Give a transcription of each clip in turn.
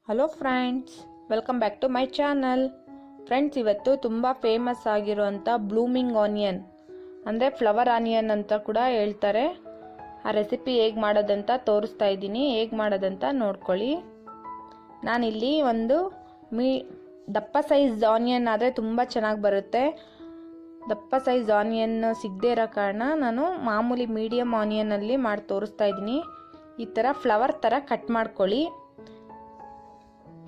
Hello friends, welcome back to my channel. Friends, ಇವತ್ತು ತುಂಬ famous ಆಗಿರುವಂಥ ಬ್ಲೂಮಿಂಗ್ ಆನಿಯನ್ ಅಂದರೆ ಫ್ಲವರ್ ಆನಿಯನ್ ಅಂತ ಕೂಡ ಹೇಳ್ತಾರೆ. ಆ ರೆಸಿಪಿ ಹೇಗೆ ಮಾಡೋದಂತ ತೋರಿಸ್ತಾ ಇದ್ದೀನಿ. ಹೇಗೆ ಮಾಡೋದಂತ ನೋಡ್ಕೊಳ್ಳಿ. ನಾನಿಲ್ಲಿ ಒಂದು ದಪ್ಪ ಸೈಜ್ ಆನಿಯನ್ ಆದರೆ ತುಂಬ ಚೆನ್ನಾಗಿ ಬರುತ್ತೆ. ದಪ್ಪ ಸೈಜ್ ಆನಿಯನ್ ಸಿಗದೇ ಇರೋ ಕಾರಣ ನಾನು ಮಾಮೂಲಿ ಮೀಡಿಯಮ್ ಆನಿಯನಲ್ಲಿ ಮಾಡಿ ತೋರಿಸ್ತಾ ಇದ್ದೀನಿ. ಈ ಥರ ಫ್ಲವರ್ ಥರ ಕಟ್ ಮಾಡ್ಕೊಳ್ಳಿ.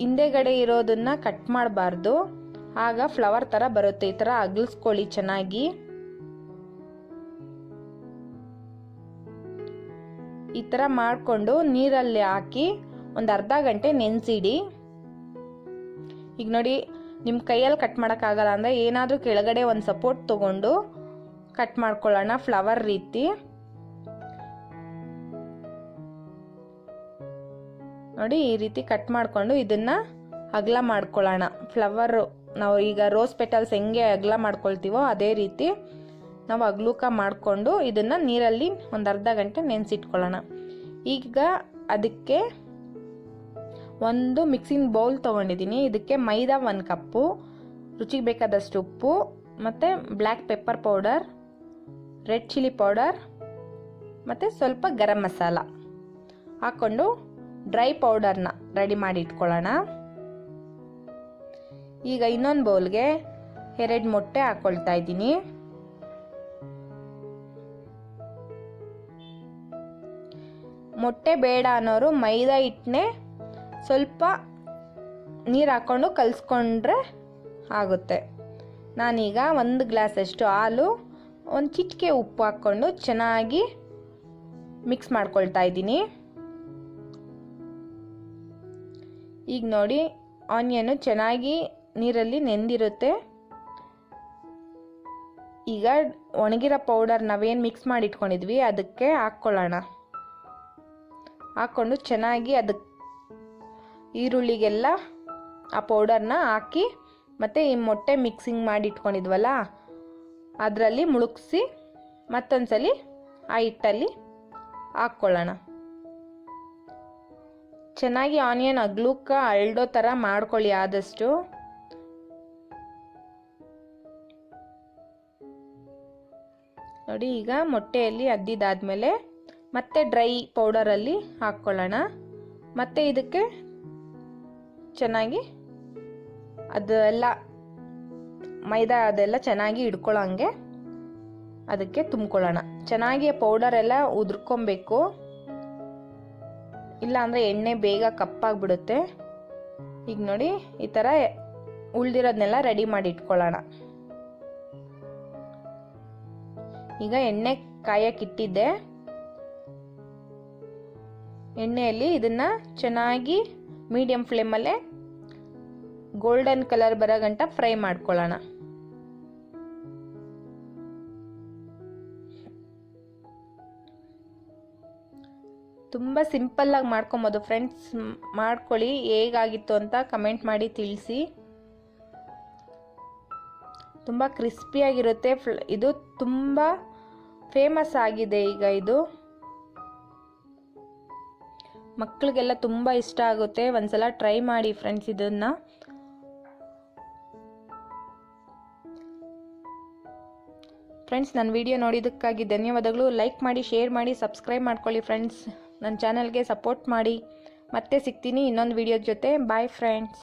ಹಿಂದೆಗಡೆ ಇರೋದನ್ನ ಕಟ್ ಮಾಡಬಾರ್ದು, ಆಗ ಫ್ಲವರ್ ಥರ ಬರುತ್ತೆ. ಈ ಥರ ಅಗಲ್ಸ್ಕೊಳ್ಳಿ ಚೆನ್ನಾಗಿ. ಈ ಥರ ಮಾಡಿಕೊಂಡು ನೀರಲ್ಲಿ ಹಾಕಿ ಒಂದು ಅರ್ಧ ಗಂಟೆ ನೆನೆಸಿಡಿ. ಈಗ ನೋಡಿ, ನಿಮ್ಮ ಕೈಯಲ್ಲಿ ಕಟ್ ಮಾಡೋಕ್ಕಾಗಲ್ಲ ಅಂದರೆ ಏನಾದರೂ ಕೆಳಗಡೆ ಒಂದು ಸಪೋರ್ಟ್ ತೊಗೊಂಡು ಕಟ್ ಮಾಡ್ಕೊಳ್ಳೋಣ ಫ್ಲವರ್ ರೀತಿ. ನೋಡಿ, ಈ ರೀತಿ ಕಟ್ ಮಾಡಿಕೊಂಡು ಇದನ್ನು ಅಗಲ ಮಾಡ್ಕೊಳ್ಳೋಣ. ಫ್ಲವರು ನಾವು ಈಗ ರೋಸ್ ಪೆಟಲ್ಸ್ ಹೆಂಗೆ ಅಗಲ ಮಾಡ್ಕೊಳ್ತೀವೋ ಅದೇ ರೀತಿ ನಾವು ಅಗಲೂಕ ಮಾಡಿಕೊಂಡು ಇದನ್ನು ನೀರಲ್ಲಿ ಒಂದು ಅರ್ಧ ಗಂಟೆ ನೆನೆಸಿಟ್ಕೊಳ್ಳೋಣ. ಈಗ ಅದಕ್ಕೆ ಒಂದು ಮಿಕ್ಸಿಂಗ್ ಬೌಲ್ ತೊಗೊಂಡಿದ್ದೀನಿ. ಇದಕ್ಕೆ ಮೈದಾ 1 ಕಪ್ಪು, ರುಚಿಗೆ ಬೇಕಾದಷ್ಟು ಉಪ್ಪು ಮತ್ತು black pepper powder, red chilli powder ಮತ್ತು ಸ್ವಲ್ಪ ಗರಂ ಮಸಾಲ ಹಾಕ್ಕೊಂಡು ಡ್ರೈ ಪೌಡರ್ನ ರೆಡಿ ಮಾಡಿ ಇಟ್ಕೊಳ್ಳೋಣ. ಈಗ ಇನ್ನೊಂದು ಬೌಲ್ಗೆ 2 ಮೊಟ್ಟೆ ಹಾಕ್ಕೊಳ್ತಾ ಇದ್ದೀನಿ. ಮೊಟ್ಟೆ ಬೇಡ ಅನ್ನೋರು ಮೈದಾ ಹಿಟ್ಟನ್ನೇ ಸ್ವಲ್ಪ ನೀರು ಹಾಕ್ಕೊಂಡು ಕಲಿಸ್ಕೊಂಡ್ರೆ ಆಗುತ್ತೆ. ನಾನೀಗ 1 ಗ್ಲಾಸಷ್ಟು ಹಾಲು, ಒಂದು ಚಿಟಿಕೆ ಉಪ್ಪು ಹಾಕ್ಕೊಂಡು ಚೆನ್ನಾಗಿ ಮಿಕ್ಸ್ ಮಾಡ್ಕೊಳ್ತಾ ಇದ್ದೀನಿ. ಈಗ ನೋಡಿ, ಆನಿಯನು ಚೆನ್ನಾಗಿ ನೀರಲ್ಲಿ ನೆಂದಿರುತ್ತೆ. ಈಗ ಒಣಗಿರೋ ಪೌಡರ್ ನಾವೇನು ಮಿಕ್ಸ್ ಮಾಡಿ ಇಟ್ಕೊಂಡಿದ್ವಿ ಅದಕ್ಕೆ ಹಾಕ್ಕೊಳ್ಳೋಣ. ಹಾಕ್ಕೊಂಡು ಚೆನ್ನಾಗಿ ಅದಕ್ಕೆ ಈರುಳ್ಳಿಗೆಲ್ಲ ಆ ಪೌಡರ್ನ ಹಾಕಿ ಮತ್ತು ಈ ಮೊಟ್ಟೆ ಮಿಕ್ಸಿಂಗ್ ಮಾಡಿ ಇಟ್ಕೊಂಡಿದ್ವಲ್ಲ ಅದರಲ್ಲಿ ಮುಳುಗಿಸಿ ಮತ್ತೊಂದ್ಸಲಿ ಆ ಹಿಟ್ಟಲ್ಲಿ ಹಾಕ್ಕೊಳ್ಳೋಣ. ಚೆನ್ನಾಗಿ ಆನಿಯನ್ ಅಗ್ಲೂಕ ಅರಳೋ ಥರ ಮಾಡ್ಕೊಳ್ಳಿ ಆದಷ್ಟು. ನೋಡಿ, ಈಗ ಮೊಟ್ಟೆಯಲ್ಲಿ ಅದ್ದಿದ್ದಾದಮೇಲೆ ಮತ್ತೆ ಡ್ರೈ ಪೌಡರಲ್ಲಿ ಹಾಕ್ಕೊಳ್ಳೋಣ. ಮತ್ತೆ ಇದಕ್ಕೆ ಚೆನ್ನಾಗಿ ಅದೆಲ್ಲ ಮೈದಾ ಅದೆಲ್ಲ ಚೆನ್ನಾಗಿ ಹಿಡ್ಕೊಳ್ಳೋಂಗೆ ಅದಕ್ಕೆ ತುಂಬ್ಕೊಳ್ಳೋಣ. ಚೆನ್ನಾಗಿ ಪೌಡರ್ ಎಲ್ಲ ಉದುರ್ಕೊಬೇಕು, ಇಲ್ಲ ಅಂದರೆ ಎಣ್ಣೆ ಬೇಗ ಕಪ್ಪಾಗ್ಬಿಡುತ್ತೆ. ಈಗ ನೋಡಿ, ಈ ಥರ ಉಳ್ದಿರೋದನ್ನೆಲ್ಲ ರೆಡಿ ಮಾಡಿ ಇಟ್ಕೊಳ್ಳೋಣ. ಈಗ ಎಣ್ಣೆ ಕಾಯಕ್ಕಿಟ್ಟಿದ್ದೆ. ಎಣ್ಣೆಯಲ್ಲಿ ಇದನ್ನ ಚೆನ್ನಾಗಿ ಮೀಡಿಯಂ ಫ್ಲೇಮಲ್ಲೇ ಗೋಲ್ಡನ್ ಕಲರ್ ಬರೋ ಗಂಟ ಫ್ರೈ ಮಾಡ್ಕೊಳ್ಳೋಣ. ತುಂಬ ಸಿಂಪಲ್ಲಾಗಿ ಮಾಡ್ಕೊಬೋದು ಫ್ರೆಂಡ್ಸ್. ಮಾಡ್ಕೊಳ್ಳಿ, ಹೇಗಾಗಿತ್ತು ಅಂತ ಕಮೆಂಟ್ ಮಾಡಿ ತಿಳಿಸಿ. ತುಂಬ ಕ್ರಿಸ್ಪಿಯಾಗಿರುತ್ತೆ. ಇದು ತುಂಬ ಫೇಮಸ್ ಆಗಿದೆ ಈಗ. ಇದು ಮಕ್ಕಳಿಗೆಲ್ಲ ತುಂಬ ಇಷ್ಟ ಆಗುತ್ತೆ. ಒಂದ್ಸಲ ಟ್ರೈ ಮಾಡಿ ಫ್ರೆಂಡ್ಸ್ ಇದನ್ನು. ಫ್ರೆಂಡ್ಸ್, ನನ್ನ ವಿಡಿಯೋ ನೋಡಿದ್ದಕ್ಕಾಗಿ ಧನ್ಯವಾದಗಳು. ಲೈಕ್ ಮಾಡಿ, ಶೇರ್ ಮಾಡಿ, ಸಬ್ಸ್ಕ್ರೈಬ್ ಮಾಡ್ಕೊಳ್ಳಿ ಫ್ರೆಂಡ್ಸ್. ನನ್ನ ಚಾನಲ್ಗೆ ಸಪೋರ್ಟ್ ಮಾಡಿ. ಮತ್ತೆ ಸಿಗ್ತೀನಿ ಇನ್ನೊಂದು ವಿಡಿಯೋ ಜೊತೆ. Bye friends.